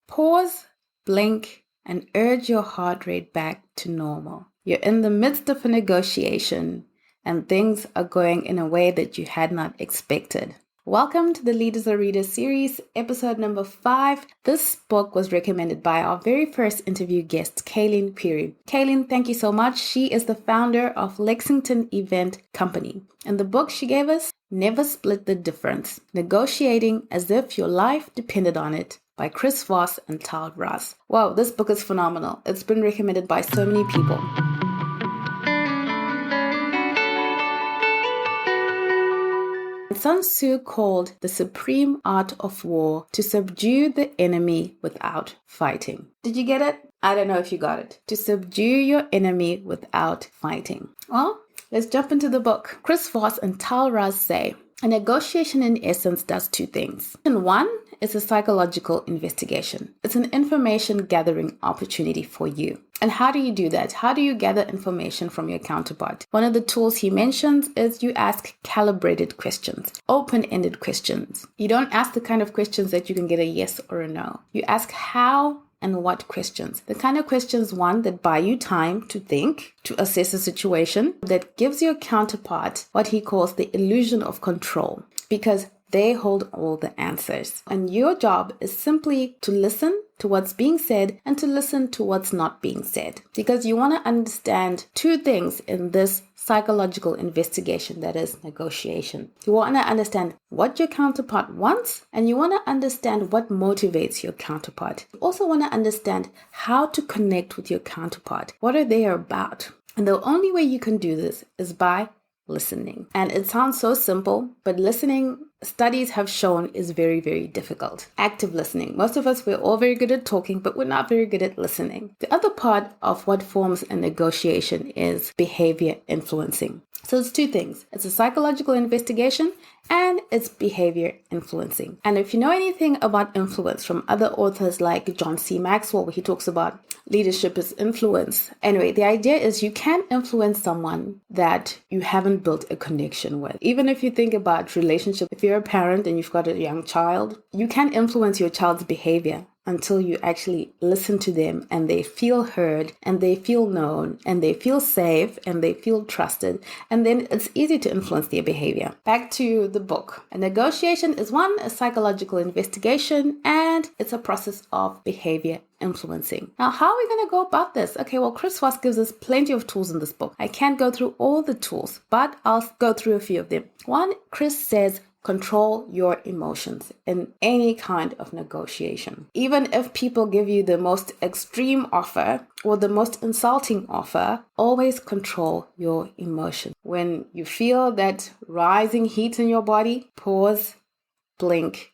Pause, blink, and urge your heart rate back to normal. You're in the midst of a negotiation and things are going in a way that you had not expected. Welcome to the Leaders or Readers series, episode number 5. This book was recommended by our very first interview guest, Kaylin Puri. Kaylin, thank you so much. She is the founder of Lexington Event Company. And the book she gave us, Never Split the Difference, Negotiating as If Your Life Depended on It, by Chris Voss Tahl Raz. Wow, this book is phenomenal. It's been recommended by so many people. Sun Tzu called the supreme art of war to subdue the enemy without fighting. Did you get it? I don't know if you got it. To subdue your enemy without fighting. Well, let's jump into the book. Chris Voss and Tahl Raz say, a negotiation in essence does two things. And one is a psychological investigation. It's an information gathering opportunity for you. And how do you do that? How do you gather information from your counterpart? One of the tools he mentions is you ask calibrated questions, open-ended questions. You don't ask the kind of questions that you can get a yes or a no. You ask how and what questions. The kind of questions, one, that buy you time to think, to assess a situation, that gives your counterpart what he calls the illusion of control, because they hold all the answers. And your job is simply to listen to what's being said and to listen to what's not being said. Because you want to understand two things in this psychological investigation, that is negotiation. You want to understand what your counterpart wants, and you want to understand what motivates your counterpart. You also want to understand how to connect with your counterpart. What are they about? And the only way you can do this is by listening. And it sounds so simple, but listening, studies have shown, is very, very difficult. Active listening. Most of us, we're all very good at talking, but we're not very good at listening. The other part of what forms a negotiation is behavior influencing. So it's two things. It's a psychological investigation and it's behavior influencing. And if you know anything about influence from other authors like John C. Maxwell, where he talks about leadership is influence. Anyway, the idea is you can't influence someone that you haven't built a connection with. Even if you think about relationship, if you're a parent and you've got a young child, you can't influence your child's behavior until you actually listen to them and they feel heard and they feel known and they feel safe and they feel trusted. And then it's easy to influence their behavior. Back to the book. A negotiation is a psychological investigation, and it's a process of behavior influencing. Now, how are we going to go about this? Okay, well, Chris Voss gives us plenty of tools in this book. I can't go through all the tools, but I'll go through a few of them. One, Chris says, control your emotions in any kind of negotiation. Even if people give you the most extreme offer or the most insulting offer, always control your emotion. When you feel that rising heat in your body, pause, blink,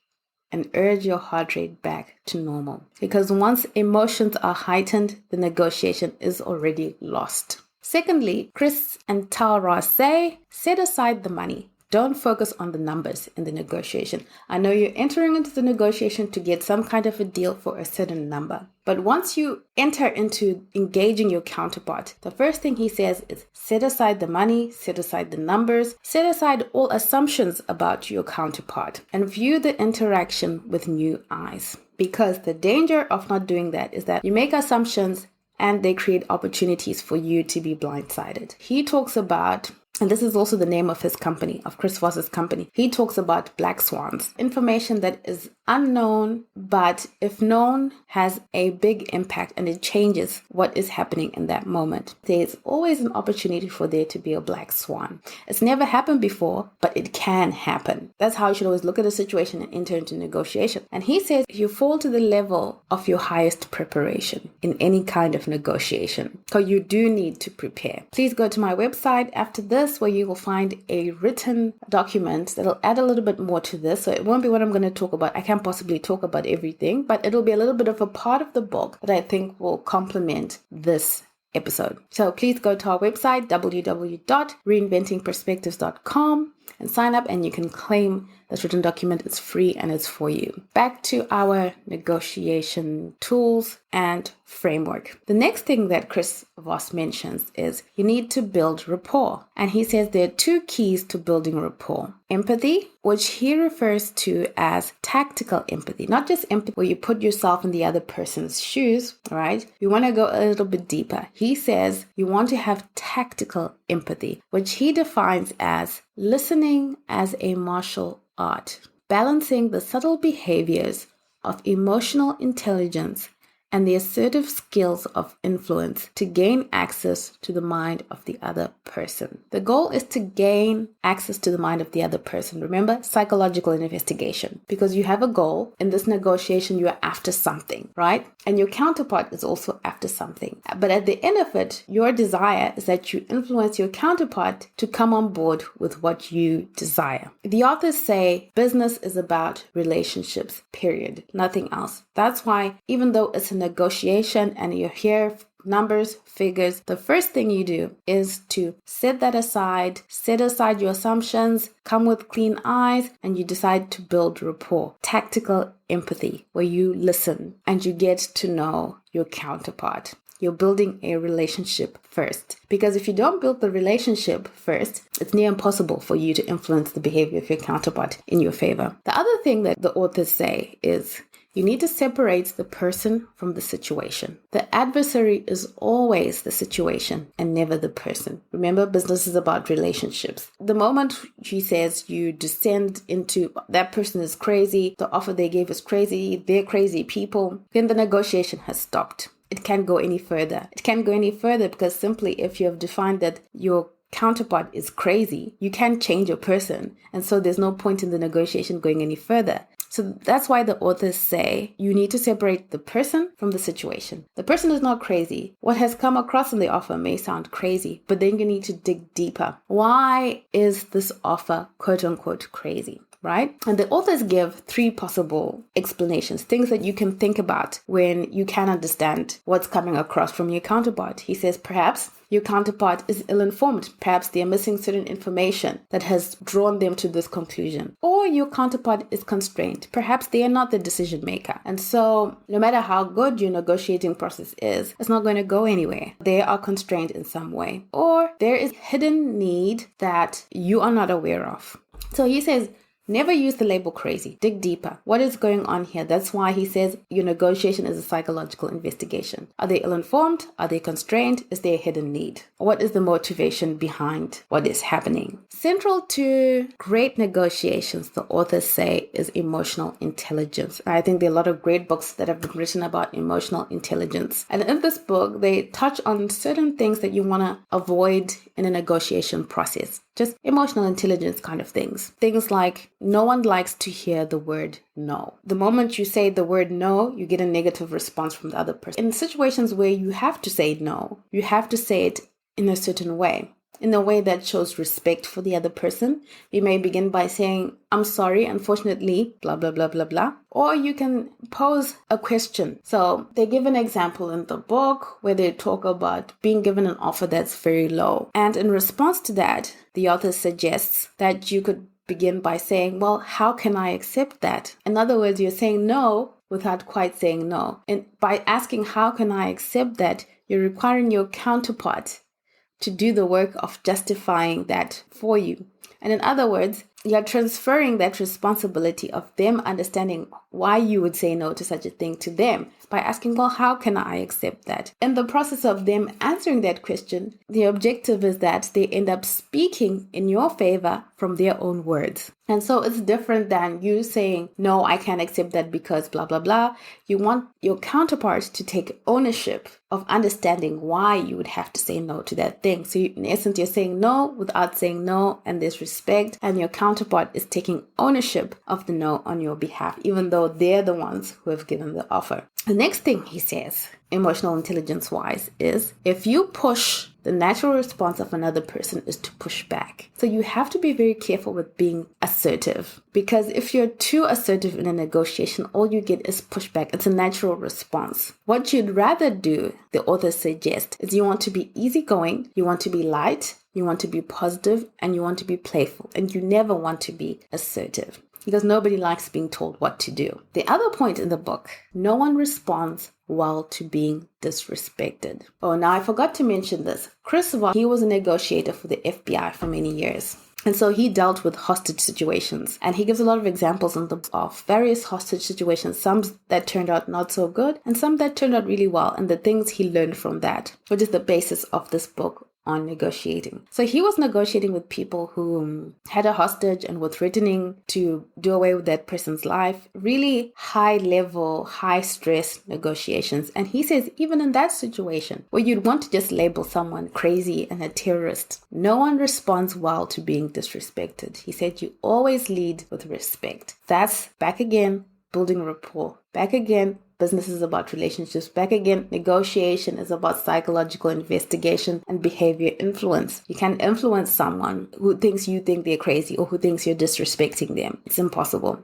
and urge your heart rate back to normal. Because once emotions are heightened, the negotiation is already lost. Secondly, Chris and Tahl Raz say, set aside the money. Don't focus on the numbers in the negotiation. I know you're entering into the negotiation to get some kind of a deal for a certain number. But once you enter into engaging your counterpart, the first thing he says is set aside the money, set aside the numbers, set aside all assumptions about your counterpart, and view the interaction with new eyes. Because the danger of not doing that is that you make assumptions and they create opportunities for you to be blindsided. He talks about, and this is also the name of his company, of Chris Voss's company, he talks about black swans, information that is unknown, but if known, has a big impact and it changes what is happening in that moment. There's always an opportunity for there to be a black swan. It's never happened before, but it can happen. That's how you should always look at a situation and enter into negotiation. And he says you fall to the level of your highest preparation in any kind of negotiation. So you do need to prepare. Please go to my website after this, where you will find a written document that'll add a little bit more to this. So it won't be what I'm going to talk about. I can't possibly talk about everything, but it'll be a little bit of a part of the book that I think will complement this episode. So please go to our website, www.reinventingperspectives.com. and sign up, and you can claim this written document. It's free and it's for you. Back to our negotiation tools and framework. The next thing that Chris Voss mentions is you need to build rapport. And he says there are 2 keys to building rapport. Empathy, which he refers to as tactical empathy, not just empathy where you put yourself in the other person's shoes, right? You want to go a little bit deeper. He says you want to have tactical empathy, which he defines as listening as a martial art, balancing the subtle behaviors of emotional intelligence and the assertive skills of influence to gain access to the mind of the other person. The goal is to gain access to the mind of the other person. Remember, psychological investigation, because you have a goal. In this negotiation, you are after something, right? And your counterpart is also after something. But at the end of it, your desire is that you influence your counterpart to come on board with what you desire. The authors say business is about relationships, period. Nothing else. That's why even though it's a negotiation and you hear numbers, figures, the first thing you do is to set aside your assumptions, come with clean eyes, and you decide to build rapport, tactical empathy, where you listen and you get to know your counterpart. You're building a relationship first. Because if you don't build the relationship first, it's near impossible for you to influence the behavior of your counterpart in your favor. The other thing that the authors say is you need to separate the person from the situation. The adversary is always the situation and never the person. Remember, business is about relationships. The moment she says you descend into that person is crazy, the offer they gave is crazy, they're crazy people, then the negotiation has stopped. It can't go any further. It can't go any further because simply if you have defined that your counterpart is crazy, you can't change your person. And so there's no point in the negotiation going any further. So that's why the authors say you need to separate the person from the situation. The person is not crazy. What has come across in the offer may sound crazy, but then you need to dig deeper. Why is this offer quote unquote crazy? Right? And the authors give 3 possible explanations, things that you can think about when you can understand what's coming across from your counterpart. He says perhaps your counterpart is ill-informed. Perhaps they are missing certain information that has drawn them to this conclusion. Or your counterpart is constrained. Perhaps they are not the decision maker. And so no matter how good your negotiating process is, it's not going to go anywhere. They are constrained in some way. Or there is hidden need that you are not aware of. So he says, never use the label crazy. Dig deeper. What is going on here? That's why he says your negotiation is a psychological investigation. Are they ill-informed? Are they constrained? Is there a hidden need? What is the motivation behind what is happening? Central to great negotiations, the authors say, is emotional intelligence. I think there are a lot of great books that have been written about emotional intelligence. And in this book, they touch on certain things that you want to avoid in a negotiation process. Just emotional intelligence kind of things. Things like no one likes to hear the word no. The moment you say the word no, you get a negative response from the other person. In situations where you have to say no, you have to say it in a certain way. In a way that shows respect for the other person. You may begin by saying, I'm sorry, unfortunately, blah, blah, blah, blah, blah. Or you can pose a question. So they give an example in the book where they talk about being given an offer that's very low. And in response to that, the author suggests that you could begin by saying, well, how can I accept that? In other words, you're saying no without quite saying no. And by asking, how can I accept that? You're requiring your counterpart to do the work of justifying that for you. And in other words, you're transferring that responsibility of them understanding why you would say no to such a thing to them by asking, well, how can I accept that? In the process of them answering that question, the objective is that they end up speaking in your favor from their own words. And so it's different than you saying, no, I can't accept that because blah, blah, blah. You want your counterpart to take ownership of understanding why you would have to say no to that thing. So in essence, you're saying no without saying no, and there's respect, and your counterpart is taking ownership of the no on your behalf, even though they're the ones who have given the offer. The next thing he says, emotional intelligence wise, is if you push, the natural response of another person is to push back. So you have to be very careful with being assertive, because if you're too assertive in a negotiation, all you get is pushback. It's a natural response. What you'd rather do, the authors suggest, is you want to be easygoing, you want to be light, you want to be positive, and you want to be playful, and you never want to be assertive because nobody likes being told what to do. The other point in the book, no one responds well to being disrespected. Oh, now I forgot to mention this. Chris Voss, he was a negotiator for the FBI for many years. And so he dealt with hostage situations, and he gives a lot of examples of various hostage situations, some that turned out not so good and some that turned out really well, and the things he learned from that, which is the basis of this book on negotiating. So he was negotiating with people who had a hostage and were threatening to do away with that person's life. Really high level, high stress negotiations. And he says even in that situation where you'd want to just label someone crazy and a terrorist, no one responds well to being disrespected. He said you always lead with respect. That's back again, building rapport. Back again, business is about relationships. Back again, negotiation is about psychological investigation and behavior influence. You can't influence someone who thinks you think they're crazy or who thinks you're disrespecting them. It's impossible.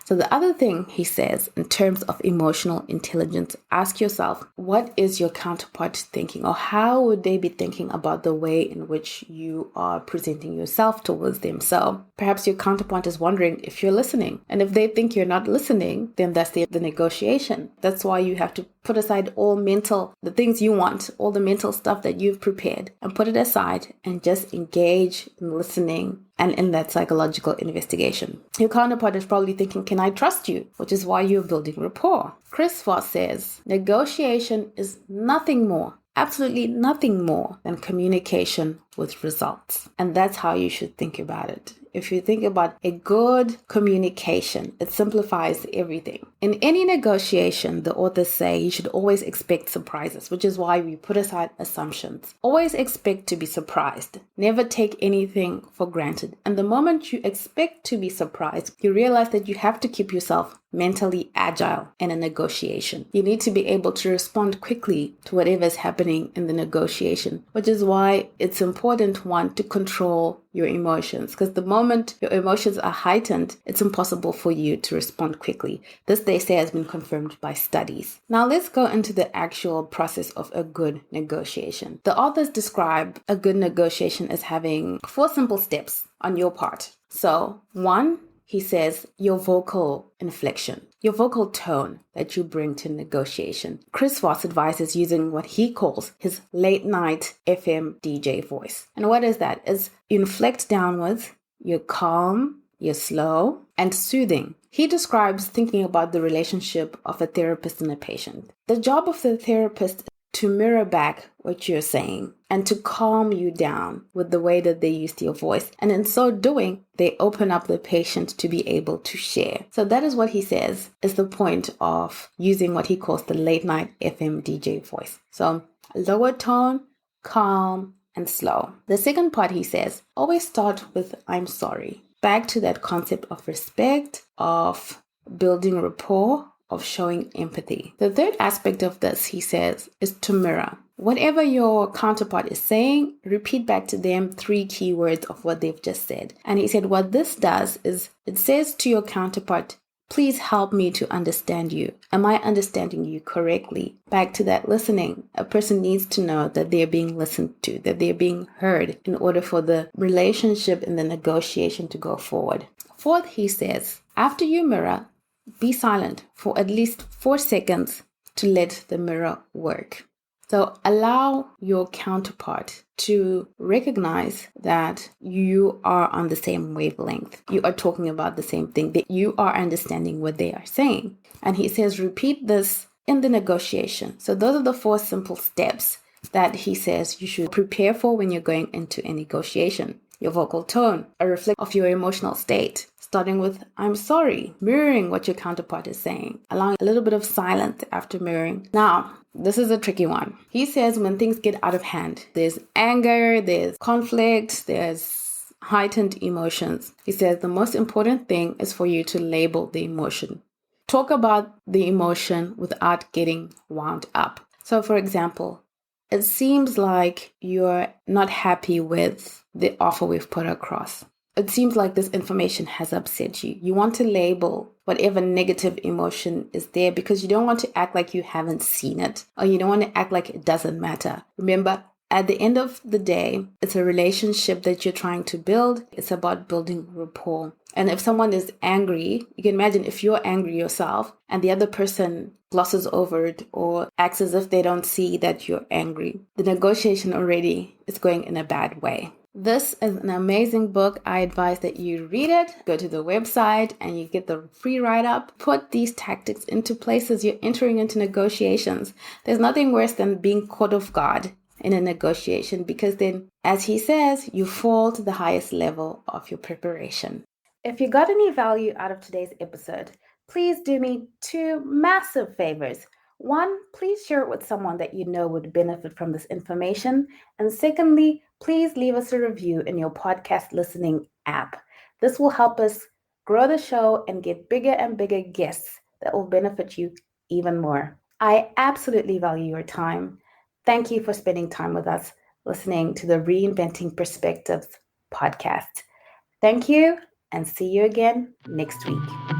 So the other thing he says in terms of emotional intelligence, ask yourself, what is your counterpart thinking, or how would they be thinking about the way in which you are presenting yourself towards them? So perhaps your counterpart is wondering if you're listening. And if they think you're not listening, then that's the negotiation. That's why you have to put aside the things you want, all the mental stuff that you've prepared, and put it aside and just engage in listening and in that psychological investigation. Your counterpart is probably thinking, can I trust you? Which is why you're building rapport. Chris Voss says, negotiation is nothing more, absolutely nothing more than communication with results. And that's how you should think about it. If you think about a good communication, it simplifies everything. In any negotiation, the authors say you should always expect surprises, which is why we put aside assumptions. Always expect to be surprised. Never take anything for granted. And the moment you expect to be surprised, you realize that you have to keep yourself mentally agile in a negotiation. You need to be able to respond quickly to whatever is happening in the negotiation, which is why it's important, one, to control your emotions, because the moment your emotions are heightened, it's impossible for you to respond quickly. This, they say, has been confirmed by studies. Now let's go into the actual process of a good negotiation. The authors describe a good negotiation as having 4 simple steps on your part. So 1, he says, your vocal inflection, your vocal tone that you bring to negotiation. Chris Voss advises using what he calls his late night FM DJ voice. And what is that? Is you inflect downwards, you're calm, you're slow, and soothing. He describes thinking about the relationship of a therapist and a patient. The job of the therapist is to mirror back what you're saying and to calm you down with the way that they use your voice. And in so doing, they open up the patient to be able to share. So that is what he says is the point of using what he calls the late night FM DJ voice. So lower tone, calm, and slow. The second part, he says, always start with I'm sorry. Back to that concept of respect, of building rapport, of showing empathy. The third aspect of this, he says, is to mirror. Whatever your counterpart is saying, repeat back to them 3 key words of what they've just said. And he said what this does is it says to your counterpart, please help me to understand you. Am I understanding you correctly? Back to that listening. A person needs to know that they're being listened to, that they're being heard in order for the relationship and the negotiation to go forward. Fourth, he says, after you mirror, be silent for at least 4 seconds to let the mirror work. So allow your counterpart to recognize that you are on the same wavelength. You are talking about the same thing, that you are understanding what they are saying. And he says, repeat this in the negotiation. So those are the 4 simple steps that he says you should prepare for when you're going into a negotiation. Your vocal tone, a reflection of your emotional state, starting with I'm sorry, mirroring what your counterpart is saying, allowing a little bit of silence after mirroring. Now, this is a tricky one. He says when things get out of hand, there's anger, there's conflict, there's heightened emotions. He says the most important thing is for you to label the emotion. Talk about the emotion without getting wound up. So for example, it seems like you're not happy with the offer we've put across. It seems like this information has upset you. You want to label whatever negative emotion is there because you don't want to act like you haven't seen it, or you don't want to act like it doesn't matter. Remember, At the end of the day, it's a relationship that you're trying to build. It's about building rapport. And if someone is angry, you can imagine if you're angry yourself and the other person glosses over it or acts as if they don't see that you're angry, the negotiation already is going in a bad way. This is an amazing book. I advise that you read it. Go to the website and you get the free write-up. Put these tactics into place as you're entering into negotiations. There's nothing worse than being caught off guard in a negotiation, because then, as he says, you fall to the highest level of your preparation. If you got any value out of today's episode, please do me 2 massive favors. 1, please share it with someone that you know would benefit from this information. And secondly, please leave us a review in your podcast listening app. This will help us grow the show and get bigger and bigger guests that will benefit you even more. I absolutely value your time. Thank you for spending time with us listening to the Reinventing Perspectives podcast. Thank you, and see you again next week.